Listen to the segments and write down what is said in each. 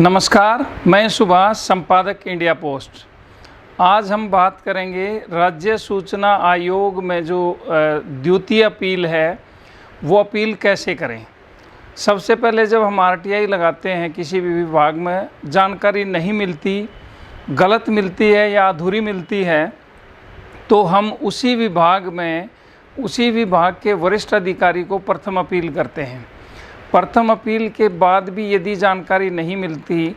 नमस्कार, मैं सुभाष, संपादक इंडिया पोस्ट। आज हम बात करेंगे राज्य सूचना आयोग में जो द्वितीय अपील है वो अपील कैसे करें। सबसे पहले जब हम आरटीआई लगाते हैं किसी भी विभाग में, जानकारी नहीं मिलती, गलत मिलती है या अधूरी मिलती है, तो हम उसी विभाग के वरिष्ठ अधिकारी को प्रथम अपील करते हैं। प्रथम अपील के बाद भी यदि जानकारी नहीं मिलती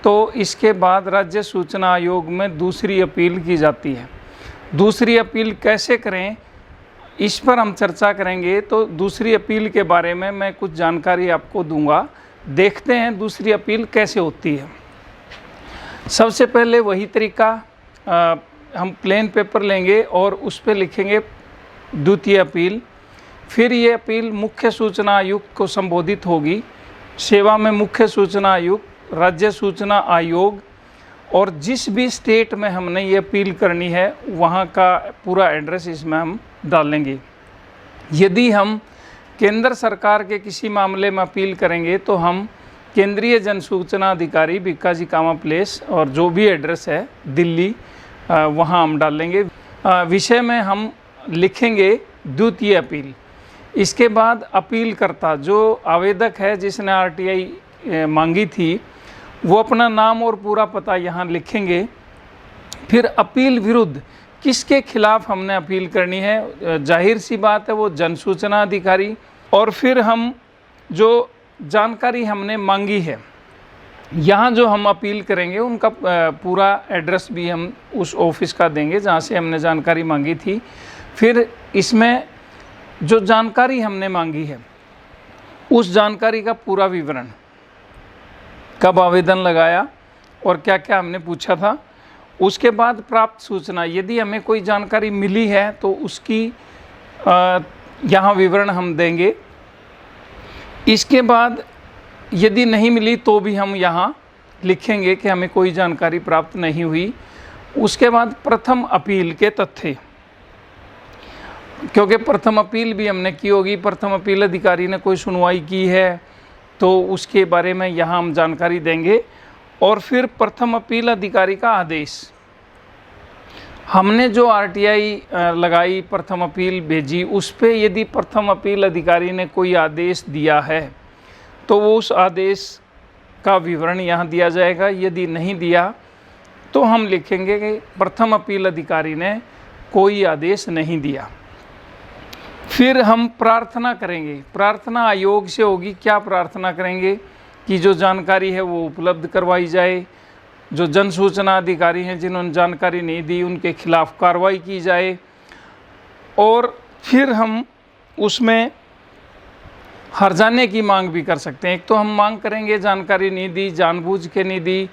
तो इसके बाद राज्य सूचना आयोग में दूसरी अपील की जाती है। दूसरी अपील कैसे करें इस पर हम चर्चा करेंगे। तो दूसरी अपील के बारे में मैं कुछ जानकारी आपको दूंगा। देखते हैं दूसरी अपील कैसे होती है। सबसे पहले वही तरीका, हम प्लेन पेपर लेंगे और उस पर लिखेंगे द्वितीय अपील। फिर ये अपील मुख्य सूचना आयुक्त को संबोधित होगी। सेवा में मुख्य सूचना आयुक्त, राज्य सूचना आयोग, और जिस भी स्टेट में हमने ये अपील करनी है वहाँ का पूरा एड्रेस इसमें हम डालेंगे। यदि हम केंद्र सरकार के किसी मामले में अपील करेंगे तो हम केंद्रीय जन सूचना अधिकारी बीकाजी कामा प्लेस और जो भी एड्रेस है दिल्ली, वहाँ हम डालेंगे। विषय में हम लिखेंगे द्वितीय अपील। इसके बाद अपीलकर्ता जो आवेदक है जिसने आरटीआई मांगी थी वो अपना नाम और पूरा पता यहाँ लिखेंगे। फिर अपील विरुद्ध किसके खिलाफ हमने अपील करनी है, जाहिर सी बात है वो जन सूचना अधिकारी। और फिर हम जो जानकारी हमने मांगी है, यहाँ जो हम अपील करेंगे उनका पूरा एड्रेस भी हम उस ऑफिस का देंगे जहाँ से हमने जानकारी मांगी थी। फिर इसमें जो जानकारी हमने मांगी है उस जानकारी का पूरा विवरण, कब आवेदन लगाया और क्या क्या हमने पूछा था। उसके बाद प्राप्त सूचना, यदि हमें कोई जानकारी मिली है तो उसकी यहाँ विवरण हम देंगे। इसके बाद यदि नहीं मिली तो भी हम यहाँ लिखेंगे कि हमें कोई जानकारी प्राप्त नहीं हुई। उसके बाद प्रथम अपील के तथ्य, क्योंकि प्रथम अपील भी हमने की होगी, प्रथम अपील अधिकारी ने कोई सुनवाई की है तो उसके बारे में यहाँ हम जानकारी देंगे। और फिर प्रथम अपील अधिकारी का आदेश, हमने जो आरटीआई लगाई, प्रथम अपील भेजी, उस पे यदि प्रथम अपील अधिकारी ने कोई आदेश दिया है तो वो उस आदेश का विवरण यहाँ दिया जाएगा। यदि नहीं दिया तो हम लिखेंगे कि प्रथम अपील अधिकारी ने कोई आदेश नहीं दिया। फिर हम प्रार्थना करेंगे, प्रार्थना आयोग से होगी। क्या प्रार्थना करेंगे कि जो जानकारी है वो उपलब्ध करवाई जाए, जो जन सूचना अधिकारी हैं जिन्होंने जानकारी नहीं दी उनके खिलाफ कार्रवाई की जाए। और फिर हम उसमें हर्जाने की मांग भी कर सकते हैं। एक तो हम मांग करेंगे जानकारी नहीं दी, जानबूझ के नहीं दी,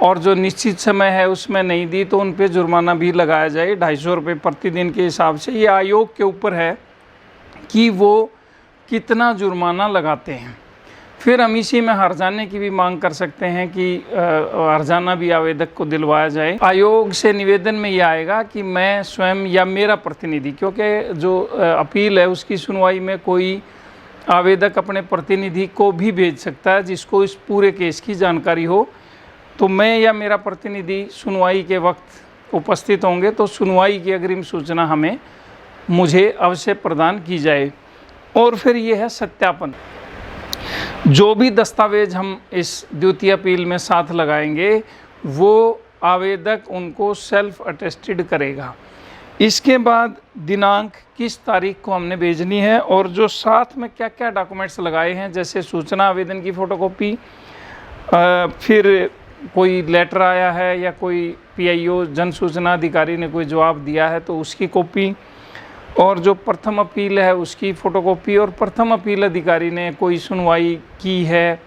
और जो निश्चित समय है उसमें नहीं दी तो उन पे जुर्माना भी लगाया जाए 250 रुपये प्रतिदिन के हिसाब से। ये आयोग के ऊपर है कि वो कितना जुर्माना लगाते हैं। फिर हम इसी में हर्जाने की भी मांग कर सकते हैं कि हर्जाना भी आवेदक को दिलवाया जाए। आयोग से निवेदन में ये आएगा कि मैं स्वयं या मेरा प्रतिनिधि, क्योंकि जो अपील है उसकी सुनवाई में कोई आवेदक अपने प्रतिनिधि को भी भेज सकता है जिसको इस पूरे केस की जानकारी हो। तो मैं या मेरा प्रतिनिधि सुनवाई के वक्त उपस्थित होंगे तो सुनवाई की अग्रिम सूचना मुझे अवश्य प्रदान की जाए। और फिर ये है सत्यापन, जो भी दस्तावेज हम इस द्वितीय अपील में साथ लगाएंगे वो आवेदक उनको सेल्फ अटेस्टेड करेगा। इसके बाद दिनांक, किस तारीख को हमने भेजनी है, और जो साथ में क्या क्या डॉक्यूमेंट्स लगाए हैं जैसे सूचना आवेदन की फ़ोटोकॉपी, फिर कोई लेटर आया है या कोई पीआईओ जन सूचना अधिकारी ने कोई जवाब दिया है तो उसकी कॉपी, और जो प्रथम अपील है उसकी फ़ोटोकॉपी, और प्रथम अपील अधिकारी ने कोई सुनवाई की है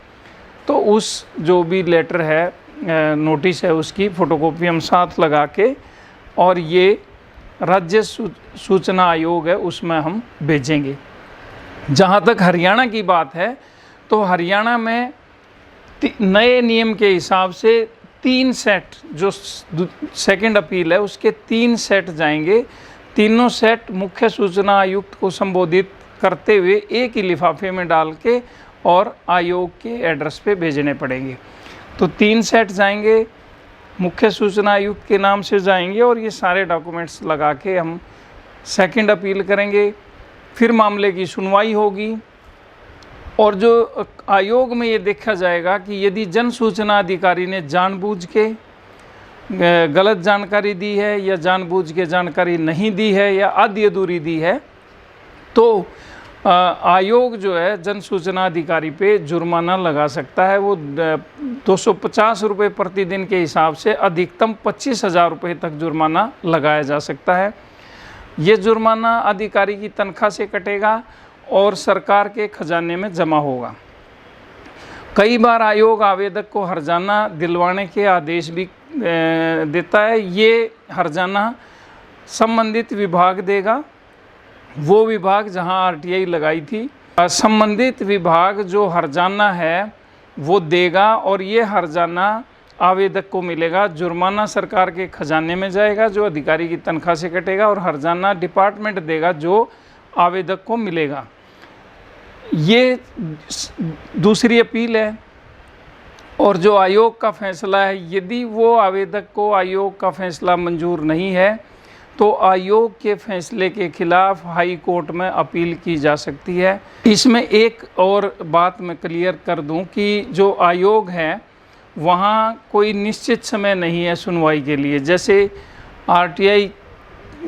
तो उस जो भी लेटर है, नोटिस है, उसकी फ़ोटोकॉपी हम साथ लगा के और ये राज्य सूचना आयोग है उसमें हम भेजेंगे। जहाँ तक हरियाणा की बात है तो हरियाणा में नए नियम के हिसाब से 3 सेट, जो सेकंड अपील है उसके 3 सेट जाएंगे। तीनों सेट मुख्य सूचना आयुक्त को संबोधित करते हुए एक ही लिफाफे में डाल के और आयोग के एड्रेस पे भेजने पड़ेंगे। तो 3 सेट जाएंगे, मुख्य सूचना आयुक्त के नाम से जाएंगे और ये सारे डॉक्यूमेंट्स लगा के हम सेकंड अपील करेंगे। फिर मामले की सुनवाई होगी और जो आयोग में ये देखा जाएगा कि यदि जन सूचना अधिकारी ने जानबूझ के गलत जानकारी दी है या जानबूझ के जानकारी नहीं दी है या आधी अधूरी दी है, तो आयोग जो है जन सूचना अधिकारी पे जुर्माना लगा सकता है। वो 250 रुपये प्रतिदिन के हिसाब से अधिकतम 25,000 रुपये तक जुर्माना लगाया जा सकता है। ये जुर्माना अधिकारी की तनख्वाह से कटेगा और सरकार के खजाने में जमा होगा। कई बार आयोग आवेदक को हर्जाना दिलवाने के आदेश भी देता है। ये हर्जाना संबंधित विभाग देगा, वो विभाग जहां आरटीआई लगाई थी, संबंधित विभाग जो हर्जाना है वो देगा और ये हर्जाना आवेदक को मिलेगा। जुर्माना सरकार के खजाने में जाएगा जो अधिकारी की तनख्वाह से कटेगा और हर्जाना डिपार्टमेंट देगा जो आवेदक को मिलेगा। ये दूसरी अपील है। और जो आयोग का फैसला है, यदि वो आवेदक को आयोग का फैसला मंजूर नहीं है तो आयोग के फैसले के खिलाफ हाई कोर्ट में अपील की जा सकती है। इसमें एक और बात मैं क्लियर कर दूं कि जो आयोग है वहाँ कोई निश्चित समय नहीं है सुनवाई के लिए। जैसे आरटीआई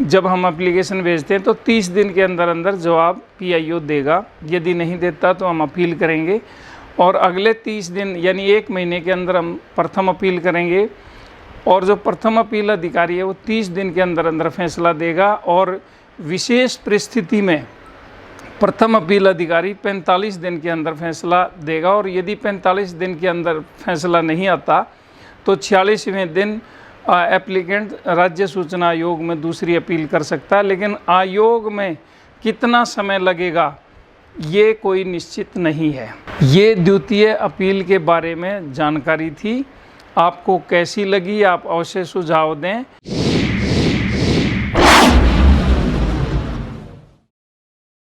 जब हम एप्लीकेशन भेजते हैं तो 30 दिन के अंदर अंदर जवाब पीआईओ देगा, यदि नहीं देता तो हम अपील करेंगे और अगले 30 दिन यानी 1 महीने के अंदर हम प्रथम अपील करेंगे और जो प्रथम अपील अधिकारी है वो 30 दिन के अंदर अंदर फैसला देगा। और विशेष परिस्थिति में प्रथम अपील अधिकारी 45 दिन के अंदर फैसला देगा और यदि 45 दिन के अंदर फैसला नहीं आता तो 46वें दिन एप्लीकेंट राज्य सूचना आयोग में दूसरी अपील कर सकता है। लेकिन आयोग में कितना समय लगेगा ये कोई निश्चित नहीं है। ये द्वितीय अपील के बारे में जानकारी थी। आपको कैसी लगी आप अवश्य सुझाव दें।